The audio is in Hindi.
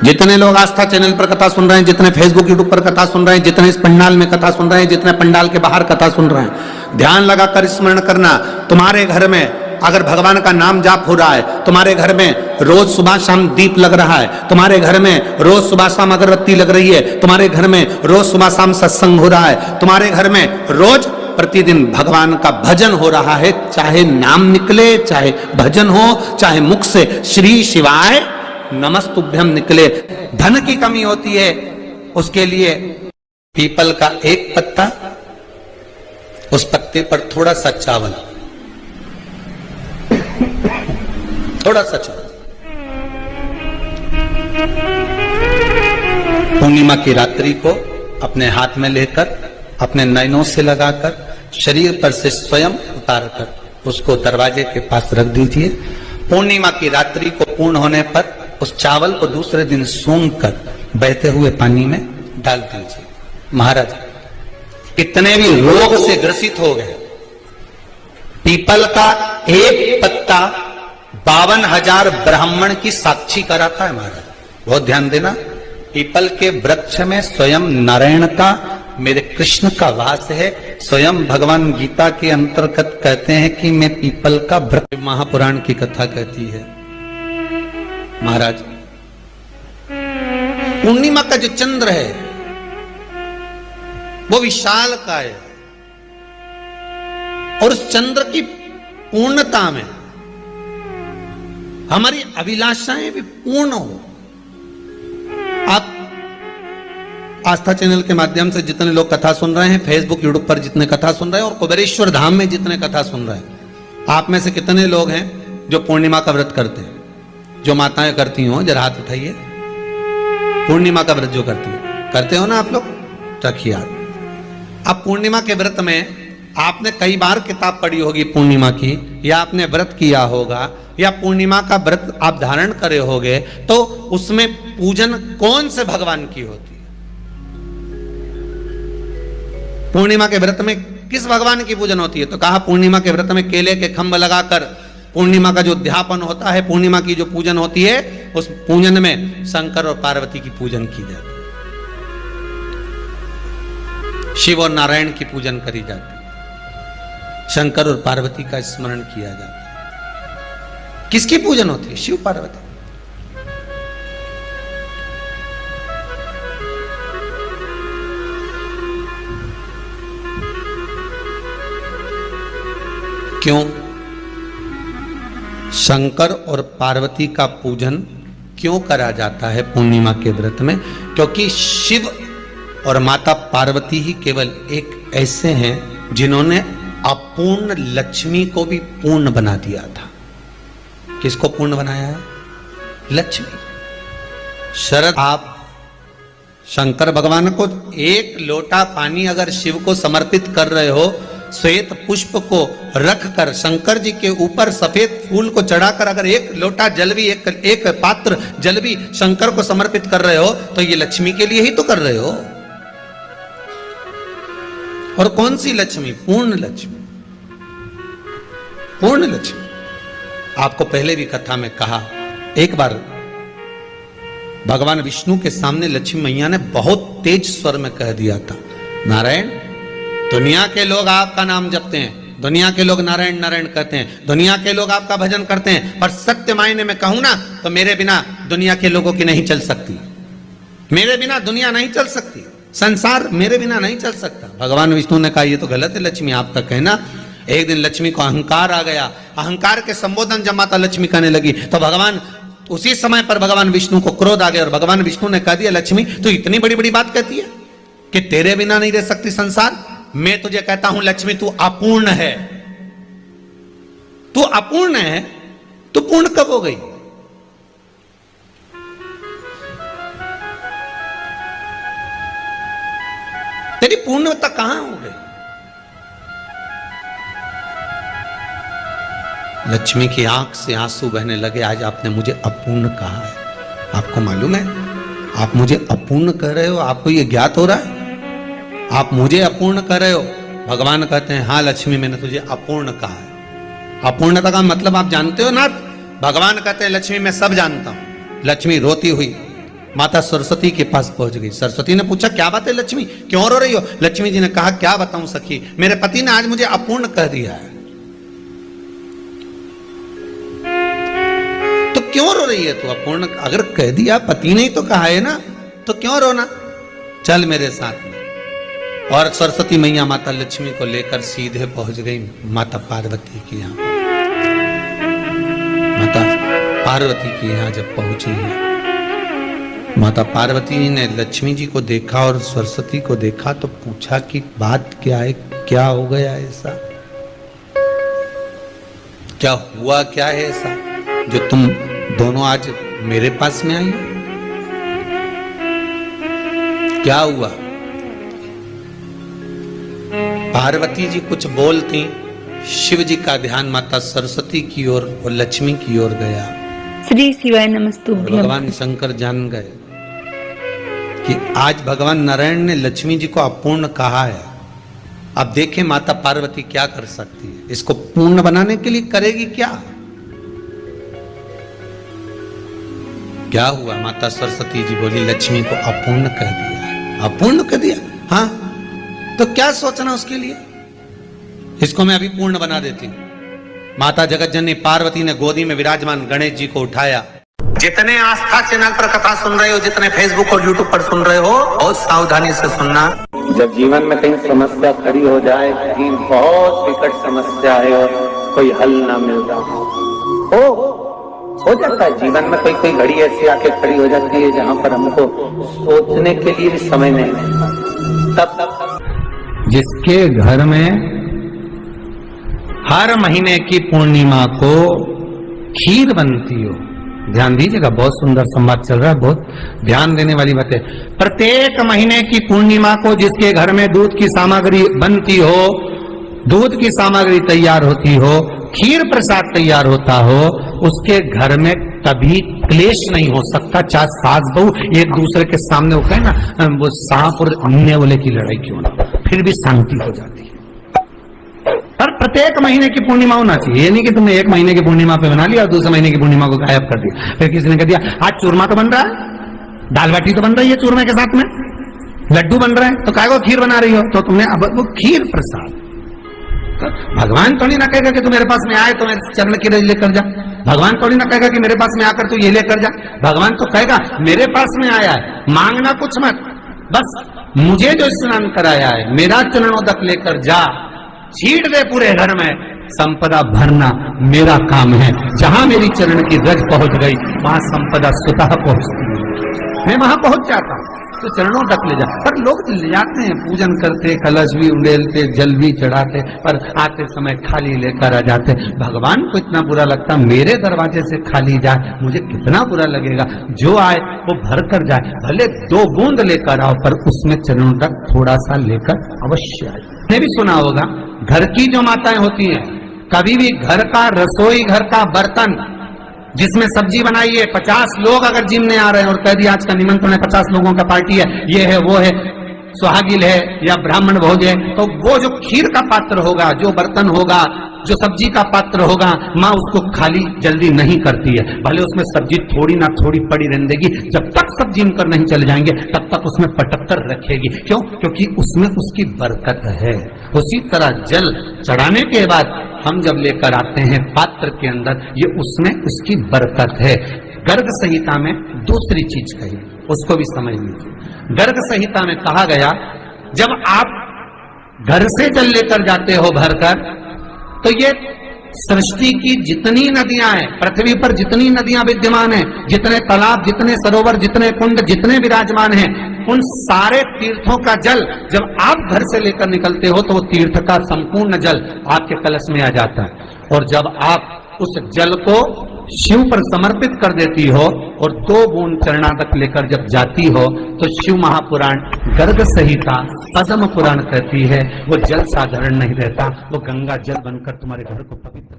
जितने लोग आस्था चैनल पर कथा सुन रहे हैं, जितने फेसबुक यूट्यूब पर कथा सुन रहे हैं, जितने इस पंडाल में कथा सुन रहे हैं, जितने पंडाल के बाहर कथा सुन रहे हैं, ध्यान लगाकर स्मरण करना, तुम्हारे घर में अगर भगवान का नाम जाप हो रहा है, तुम्हारे घर में रोज सुबह शाम दीप लग रहा है, तुम्हारे घर में रोज सुबह शाम अगरबत्ती लग रही है, तुम्हारे घर में रोज सुबह शाम सत्संग हो रहा है, तुम्हारे घर में रोज प्रतिदिन भगवान का भजन हो रहा है, चाहे नाम निकले, चाहे भजन हो, चाहे मुख से श्री शिवाय नमस्तुभ्यम निकले। धन की कमी होती है, उसके लिए पीपल का एक पत्ता, उस पत्ते पर थोड़ा सा चावल, थोड़ा सा चावल, पूर्णिमा की रात्रि को अपने हाथ में लेकर, अपने नयनों से लगाकर, शरीर पर से स्वयं उतारकर उसको दरवाजे के पास रख दीजिए। पूर्णिमा की रात्रि को पूर्ण होने पर उस चावल को दूसरे दिन सूंघ कर बहते हुए पानी में डाल दीजिए। महाराज कितने भी रोग से ग्रसित हो गए, पीपल का एक पत्ता 52,000 ब्राह्मण की साक्षी कराता है। महाराज बहुत ध्यान देना, पीपल के वृक्ष में स्वयं नारायण का, मेरे कृष्ण का वास है। स्वयं भगवान गीता के अंतर्गत कहते हैं कि मैं पीपल का वृक्ष, महापुराण की कथा कहती है। महाराज पूर्णिमा का जो चंद्र है वो विशाल का है, और उस चंद्र की पूर्णता में हमारी अभिलाषाएं भी पूर्ण हो। आप आस्था चैनल के माध्यम से जितने लोग कथा सुन रहे हैं, फेसबुक यूट्यूब पर जितने कथा सुन रहे हैं, और कुबेरेश्वर धाम में जितने कथा सुन रहे हैं, आप में से कितने लोग हैं जो पूर्णिमा का व्रत करते हैं? जो माताएं करती हो जरा हाथ उठाइए। पूर्णिमा का व्रत जो करते हो ना आप लोग, रखिए हाथ। अब पूर्णिमा के व्रत में आपने कई बार किताब पढ़ी होगी पूर्णिमा की, या आपने व्रत किया होगा, या पूर्णिमा का व्रत आप धारण करे होगे, तो उसमें पूजन कौन से भगवान की होती है? पूर्णिमा के व्रत में किस भगवान की पूजन होती है? तो कहा पूर्णिमा के व्रत में केले के खंभ लगाकर पूर्णिमा का जो अध्यापन होता है, पूर्णिमा की जो पूजन होती है, उस पूजन में शंकर और पार्वती की पूजन की जाती है, शिव और नारायण की पूजन करी जाती है, शंकर और पार्वती का स्मरण किया जाता है। किसकी पूजन होती है? शिव पार्वती। क्यों शंकर और पार्वती का पूजन क्यों करा जाता है पूर्णिमा के व्रत में? क्योंकि शिव और माता पार्वती ही केवल एक ऐसे हैं जिन्होंने अपूर्ण लक्ष्मी को भी पूर्ण बना दिया था। किसको पूर्ण बनाया है? लक्ष्मी। शरद आप शंकर भगवान को एक लोटा पानी अगर शिव को समर्पित कर रहे हो, श्वेत पुष्प को रखकर शंकर जी के ऊपर सफेद फूल को चढ़ाकर अगर एक लोटा जल भी, एक पात्र जल भी शंकर को समर्पित कर रहे हो, तो ये लक्ष्मी के लिए ही तो कर रहे हो। और कौन सी लक्ष्मी? पूर्ण लक्ष्मी। पूर्ण लक्ष्मी। आपको पहले भी कथा में कहा, एक बार भगवान विष्णु के सामने लक्ष्मी मैया ने बहुत तेज स्वर में कह दिया था, नारायण, दुनिया के लोग आपका नाम जपते हैं, दुनिया के लोग नारायण नारायण कहते हैं, दुनिया के लोग आपका भजन करते हैं, पर सत्य मायने में कहूं ना तो मेरे बिना दुनिया के लोगों की नहीं चल सकती। मेरे बिना दुनिया नहीं चल सकती, संसार मेरे बिना नहीं चल सकता। भगवान विष्णु ने कहा ये तो गलत है लक्ष्मी आपका कहना। एक दिन लक्ष्मी को अहंकार आ गया, अहंकार के संबोधन जब माता लक्ष्मी करने लगी तो भगवान, उसी समय पर भगवान विष्णु को क्रोध आ गया, और भगवान विष्णु ने कह दिया, लक्ष्मी तू इतनी बड़ी बड़ी बात कहती है कि तेरे बिना नहीं रह सकती संसार। मैं तुझे कहता हूं लक्ष्मी, तू अपूर्ण है। तू अपूर्ण है, तू पूर्ण कब हो गई? तेरी पूर्णता कहां हो गई? लक्ष्मी की आंख से आंसू बहने लगे। आज आपने मुझे अपूर्ण कहा है, आपको मालूम है आप मुझे अपूर्ण कह रहे हो? आपको ये ज्ञात हो रहा है आप मुझे अपूर्ण कर रहे हो? भगवान कहते हैं हाँ लक्ष्मी, मैंने तुझे अपूर्ण कहा है। अपूर्णता का मतलब आप जानते हो ना? भगवान कहते हैं लक्ष्मी मैं सब जानता हूं। लक्ष्मी रोती हुई माता सरस्वती के पास पहुंच गई। सरस्वती ने पूछा क्या बात है लक्ष्मी, क्यों रो रही हो? लक्ष्मी जी ने कहा क्या बताऊं सखी, मेरे पति ने आज मुझे अपूर्ण कह दिया है। तो क्यों रो रही है तू? अपूर्ण अगर कह दिया, पति ने ही तो कहा है ना, तो क्यों रोना? चल मेरे साथ में। और सरस्वती मैया माता लक्ष्मी को लेकर सीधे पहुंच गई माता पार्वती के यहाँ। माता पार्वती के यहाँ जब पहुंची है, माता पार्वती ने लक्ष्मी जी को देखा और सरस्वती को देखा तो पूछा कि बात क्या है, क्या हो गया ऐसा, क्या हुआ, क्या है ऐसा जो तुम दोनों आज मेरे पास में आई? क्या हुआ? पार्वती जी कुछ बोलती, शिव जी का ध्यान माता सरस्वती की ओर और लक्ष्मी की ओर गया। श्री शिवाय नमस्तुभ्यं। भगवान शंकर जान गए कि आज भगवान नारायण ने लक्ष्मी जी को अपूर्ण कहा है। अब देखें माता पार्वती क्या कर सकती है, इसको पूर्ण बनाने के लिए करेगी क्या? क्या हुआ? माता सरस्वती जी बोली लक्ष्मी को अपूर्ण कह दिया। अपूर्ण कह दिया? हाँ, तो क्या सोचना उसके लिए, इसको मैं अभी पूर्ण बना देती हूं। माता जगतजननी पार्वती ने गोदी में विराजमान गणेश जी को उठाया। जितने आस्था चैनल पर कथा सुन रहे हो, जितने फेसबुक और यूट्यूब पर सुन रहे हो, बहुत सावधानी से सुनना। जब जीवन में कहीं समस्या खड़ी हो जाए, कहीं बहुत विकट समस्या है और कोई हल ना मिल रहा हो जाता है जीवन में, कोई घड़ी ऐसी आके खड़ी हो जाती है जहां पर हमको सोचने के लिए भी समय नहीं मिलता। तब जिसके घर में हर महीने की पूर्णिमा को खीर बनती हो, ध्यान दीजिएगा, बहुत सुंदर संवाद चल रहा है, बहुत ध्यान देने वाली बात है। प्रत्येक महीने की पूर्णिमा को जिसके घर में दूध की सामग्री बनती हो, दूध की सामग्री तैयार होती हो, खीर प्रसाद तैयार होता हो, उसके घर में कभी क्लेश नहीं हो सकता। चाहे सास बहू एक दूसरे के सामने हो गए ना, वो सांप और अन्य वाले की लड़ाई क्यों ना, फिर भी शांति हो जाती है। पर प्रत्येक महीने की पूर्णिमा होना चाहिए। ये नहीं कि तुमने एक महीने की पूर्णिमा पे बना लिया और दूसरे महीने की पूर्णिमा को गायब कर दिया। फिर किसी ने कह दिया आज चूरमा तो बन रहा है, दाल बाटी तो बन रही है चूरमे के साथ में, लड्डू बन रहे हैं, तो काय को खीर बना रही हो? तो तुमने अब वो खीर प्रसाद, भगवान थोड़ी ना कहेगा कि तू मेरे पास में आए तो मेरे चरण की रज लेकर जा। भगवान थोड़ी ना कहेगा कि मेरे पास में आकर तू ये लेकर जा। भगवान तो कहेगा मेरे पास में आया है, मांगना कुछ मत, बस मुझे जो स्नान कराया है मेरा चरणोदक लेकर जा, छीट दे पूरे घर में, संपदा भरना मेरा काम है। जहां मेरी चरण की रज पहुंच गई वहां संपदा स्वतः पहुंचती है, मैं वहां पहुंच जाता हूं। तो चरणों तक ले जा। पर लोग ले जाते हैं, पूजन करते, कलश भी उंडेलते, जल भी चढ़ाते, पर आते समय खाली लेकर आ जाते। भगवान को इतना बुरा लगता मेरे दरवाजे से खाली जाए, मुझे कितना बुरा लगेगा। जो आए वो भर कर जाए, भले 2 बूंद लेकर आओ, पर उसमें चरणों तक थोड़ा सा लेकर अवश्य आए। आपने भी सुना होगा, घर की जो माताएं होती हैं, कभी भी घर का रसोई घर का बर्तन जिसमें सब्जी बनाई है, 50 लोग अगर जिमने आ रहे हैं और कह दिया आज का निमंत्रण है, 50 लोगों का पार्टी है, ये है वो है, सुहागिल है या ब्राह्मण भोज है, तो वो जो खीर का पात्र होगा, जो बर्तन होगा, जो सब्जी का पात्र होगा, माँ उसको खाली जल्दी नहीं करती है। भले उसमें सब्जी थोड़ी ना थोड़ी पड़ी रहने देगी, जब तक सब जिम कर नहीं चले जाएंगे तब तक उसमें पटक कर रखेगी। क्यों? क्योंकि उसमें उसकी बरकत है। उसी तरह जल चढ़ाने के बाद हम जब लेकर आते हैं पात्र के अंदर, ये उसमें उसकी बरकत है। गर्ग संहिता में दूसरी चीज कही, उसको भी समझ लीजिए। गर्ग संहिता में कहा गया, जब आप घर से जल लेकर जाते हो भरकर, तो ये सृष्टि की जितनी नदियां हैं, पृथ्वी पर जितनी नदियां विद्यमान हैं, जितने तालाब, जितने सरोवर, जितने कुंड, जितने विराजमान हैं, उन सारे तीर्थों का जल जब आप घर से लेकर निकलते हो तो वो तीर्थ का संपूर्ण जल आपके कलश में आ जाता है। और जब आप उस जल को शिव पर समर्पित कर देती हो और 2 बूंद चरणादक लेकर जब जाती हो, तो शिव महापुराण, गर्ग संहिता, पद्म पुराण कहती है वो जल साधारण नहीं रहता, वो गंगा जल बनकर तुम्हारे घर को पवित्र